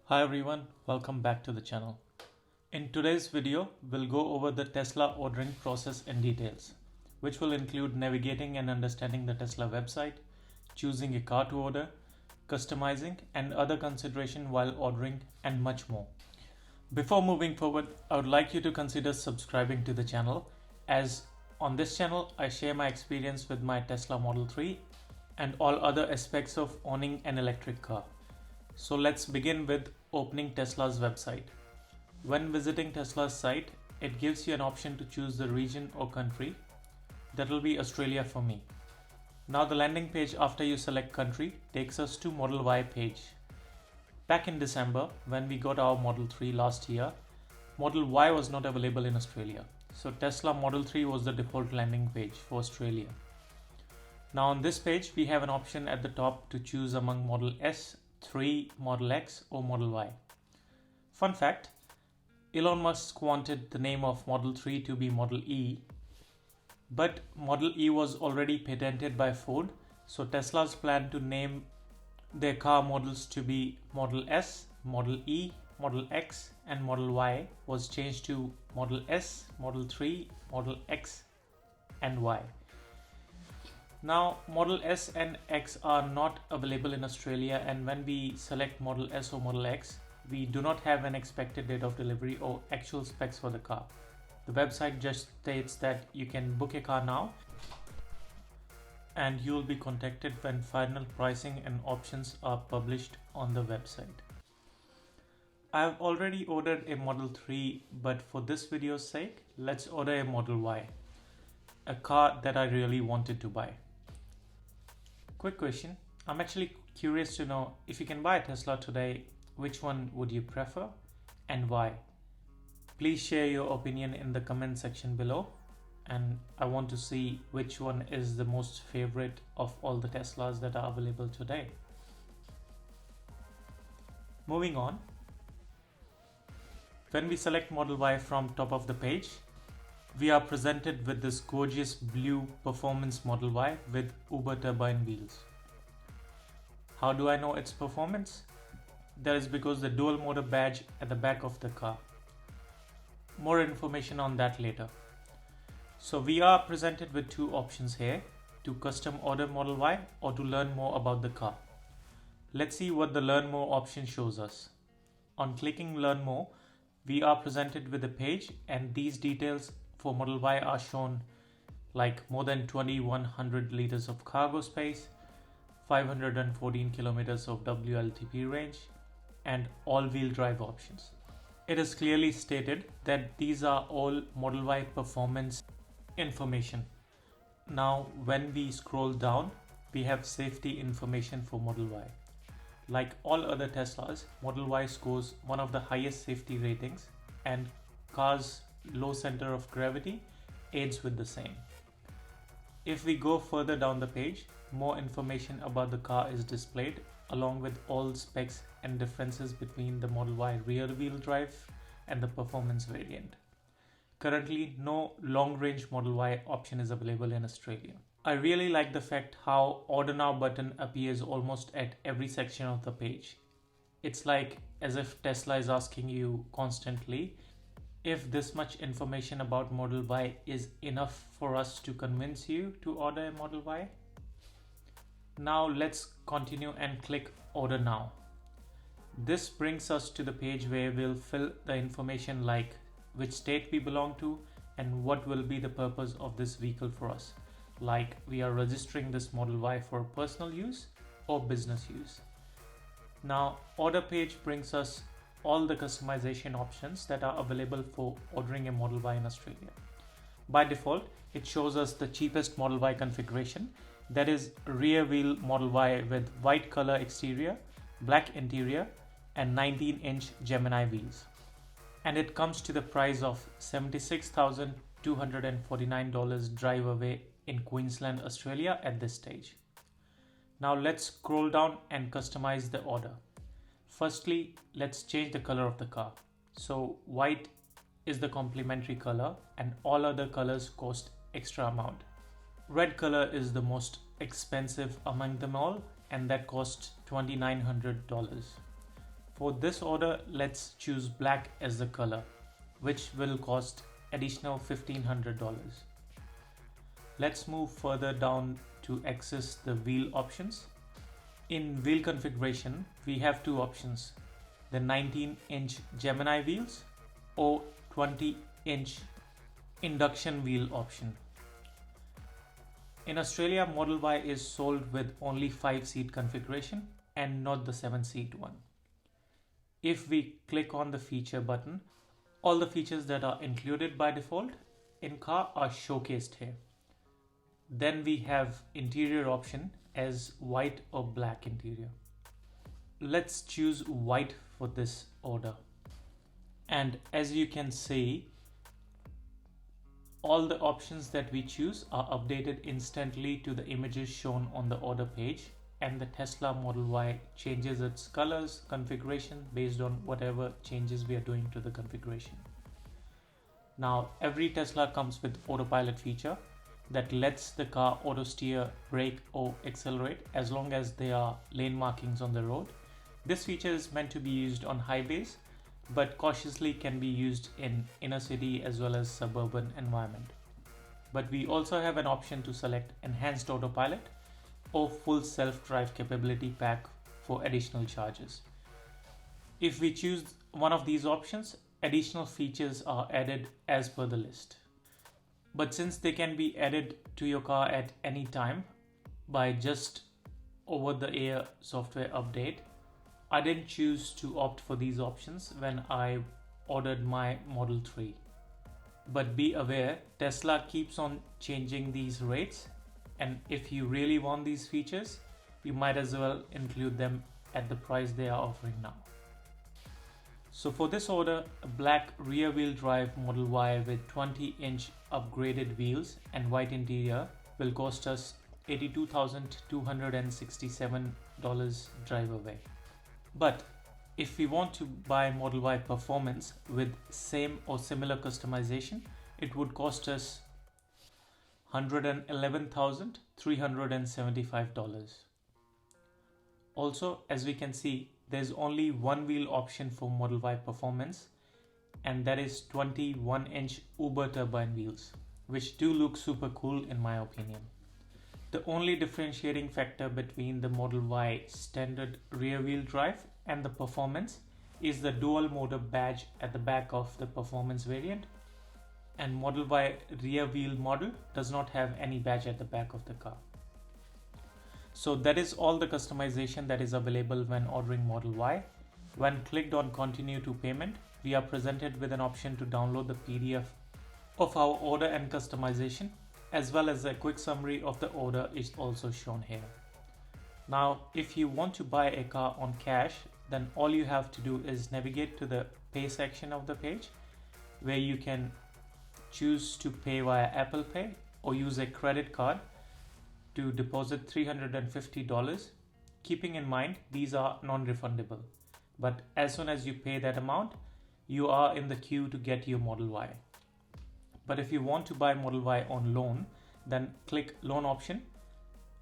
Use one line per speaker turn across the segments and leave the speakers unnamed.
Hi everyone, welcome back to the channel. In today's video, we'll go over the Tesla ordering process in details, which will include navigating and understanding the Tesla website, choosing a car to order, customizing and other consideration while ordering, and much more. Before moving forward, I would like you to consider subscribing to the channel, as on this channel I share my experience with my Tesla Model 3 and all other aspects of owning an electric car. So let's begin with opening Tesla's website. When visiting Tesla's site, it gives you an option to choose the region or country. That will be Australia for me. Now the landing page after you select country takes us to Model Y page. Back in December, when we got our Model 3 last year, Model Y was not available in Australia. So Tesla Model 3 was the default landing page for Australia. Now on this page, we have an option at the top to choose among Model S, 3, Model X or Model Y. Fun fact, Elon Musk wanted the name of Model 3 to be Model E, but Model E was already patented by Ford, so Tesla's plan to name their car models to be Model S, Model E, Model X and Model Y was changed to Model S, Model 3, Model X and Y. Now Model S and X are not available in Australia, and when we select Model S or Model X, we do not have an expected date of delivery or actual specs for the car. The website just states that you can book a car now and you will be contacted when final pricing and options are published on the website. I have already ordered a Model 3, but for this video's sake, let's order a Model Y, a car that I really wanted to buy. Quick question, I'm actually curious to know, if you can buy a Tesla today, which one would you prefer and why? Please share your opinion in the comment section below, and I want to see which one is the most favorite of all the Teslas that are available today. Moving on, when we select Model Y from top of the page, we are presented with this gorgeous blue performance Model Y with Uber turbine wheels. How do I know its performance? That is because the dual motor badge at the back of the car. More information on that later. So we are presented with two options here, to custom order Model Y or to learn more about the car. Let's see what the learn more option shows us. On clicking learn more, we are presented with a page, and these details for Model Y are shown, like more than 2100 liters of cargo space, 514 kilometers of WLTP range, and all-wheel drive options. It is clearly stated that these are all Model Y performance information. Now when we scroll down, we have safety information for Model Y. Like all other Teslas, Model Y scores one of the highest safety ratings, and car's low center of gravity aids with the same. If we go further down the page, more information about the car is displayed, along with all specs and differences between the Model Y rear wheel drive and the performance variant. Currently, no long range Model Y option is available in Australia. I really like the fact how Order Now button appears almost at every section of the page. It's like as if Tesla is asking you constantly if this much information about Model Y is enough for us to convince you to order a Model Y. Now let's continue and click Order Now. This brings us to the page where we'll fill the information like which state we belong to and what will be the purpose of this vehicle for us. Like we are registering this Model Y for personal use or business use. Now order page brings us all the customization options that are available for ordering a Model Y in Australia. By default, it shows us the cheapest Model Y configuration, that is rear wheel Model Y with white color exterior, black interior and 19-inch Gemini wheels. And it comes to the price of $76,249 drive away in Queensland, Australia at this stage. Now let's scroll down and customize the order. Firstly, let's change the color of the car. So white is the complimentary color and all other colors cost extra amount. Red color is the most expensive among them all, and that costs $2,900. For this order, let's choose black as the color, which will cost additional $1,500. Let's move further down to access the wheel options. In wheel configuration, we have two options, the 19-inch Gemini wheels or 20-inch induction wheel option. In Australia, Model Y is sold with only 5-seat configuration and not the 7-seat one. If we click on the feature button, all the features that are included by default in car are showcased here. Then we have interior option as white or black interior. Let's choose white for this order. And as you can see, all the options that we choose are updated instantly to the images shown on the order page, and the Tesla Model Y changes its colors, configuration based on whatever changes we are doing to the configuration. Now, every Tesla comes with autopilot feature that lets the car auto steer, brake or accelerate as long as there are lane markings on the road. This feature is meant to be used on highways, but cautiously can be used in inner city as well as suburban environment. But we also have an option to select enhanced autopilot or full self-drive capability pack for additional charges. If we choose one of these options, additional features are added as per the list. But since they can be added to your car at any time by just over-the-air software update, I didn't choose to opt for these options when I ordered my Model 3. But be aware, Tesla keeps on changing these rates, and if you really want these features, you might as well include them at the price they are offering now. So for this order, a black rear wheel drive Model Y with 20-inch upgraded wheels and white interior will cost us $82,267 drive away. But if we want to buy Model Y Performance with same or similar customization, it would cost us $111,375. Also, as we can see, there's only one wheel option for Model Y Performance, and that is 21-inch Uber turbine wheels, which do look super cool in my opinion. The only differentiating factor between the Model Y standard rear wheel drive and the Performance is the dual motor badge at the back of the Performance variant, and Model Y rear wheel model does not have any badge at the back of the car. So that is all the customization that is available when ordering Model Y. When clicked on continue to payment, we are presented with an option to download the PDF of our order and customization, as well as a quick summary of the order is also shown here. Now, if you want to buy a car on cash, then all you have to do is navigate to the pay section of the page, where you can choose to pay via Apple Pay or use a credit card to deposit $350, keeping in mind these are non-refundable. But as soon as you pay that amount, you are in the queue to get your Model Y. But if you want to buy Model Y on loan, then click loan option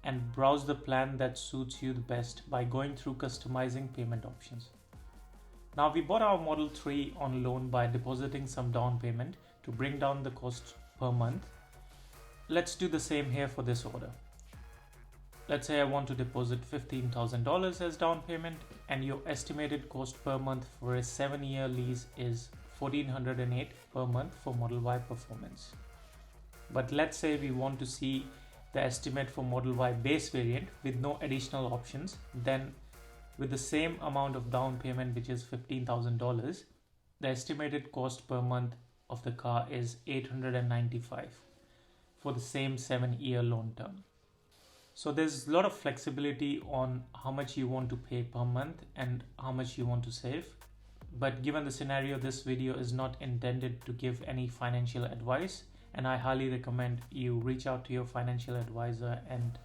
and browse the plan that suits you the best by going through customizing payment options. Now, we bought our Model 3 on loan by depositing some down payment to bring down the cost per month. Let's do the same here for this order. Let's say I want to deposit $15,000 as down payment, and your estimated cost per month for a 7-year lease is $1,408 per month for Model Y Performance. But let's say we want to see the estimate for Model Y base variant with no additional options, then with the same amount of down payment, which is $15,000, the estimated cost per month of the car is $895 for the same 7-year loan term. So there's a lot of flexibility on how much you want to pay per month and how much you want to save. But given the scenario, this video is not intended to give any financial advice, and I highly recommend you reach out to your financial advisor and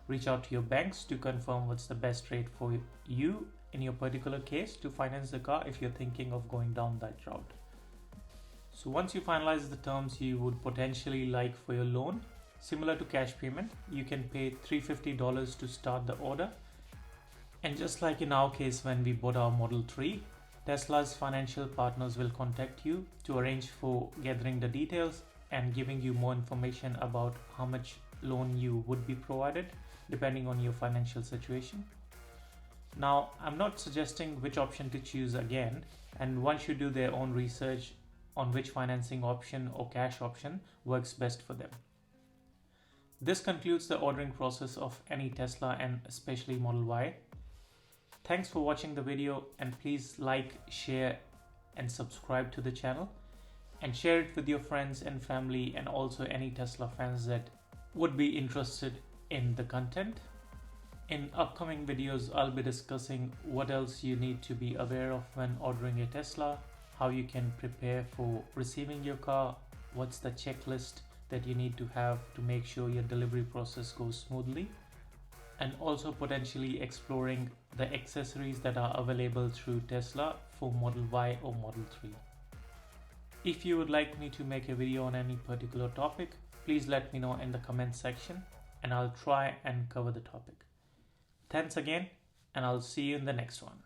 reach out to your banks to confirm what's the best rate for you in your particular case to finance the car if you're thinking of going down that route. So once you finalize the terms you would potentially like for your loan, similar to cash payment, you can pay $350 to start the order, And just like in our case when we bought our Model 3, Tesla's financial partners will contact you to arrange for gathering the details and giving you more information about how much loan you would be provided depending on your financial situation. Now, I'm not suggesting which option to choose again, and one should do their own research on which financing option or cash option works best for them. This concludes the ordering process of any Tesla and especially Model Y. Thanks for watching the video, and please like, share and subscribe to the channel, and share it with your friends and family, and also any Tesla fans that would be interested in the content. In upcoming videos, I'll be discussing what else you need to be aware of when ordering a Tesla, how you can prepare for receiving your car, what's the checklist that you need to have to make sure your delivery process goes smoothly, and also potentially exploring the accessories that are available through Tesla for Model Y or Model 3. If you would like me to make a video on any particular topic, please let me know in the comment section and I'll try and cover the topic. Thanks again, and I'll see you in the next one.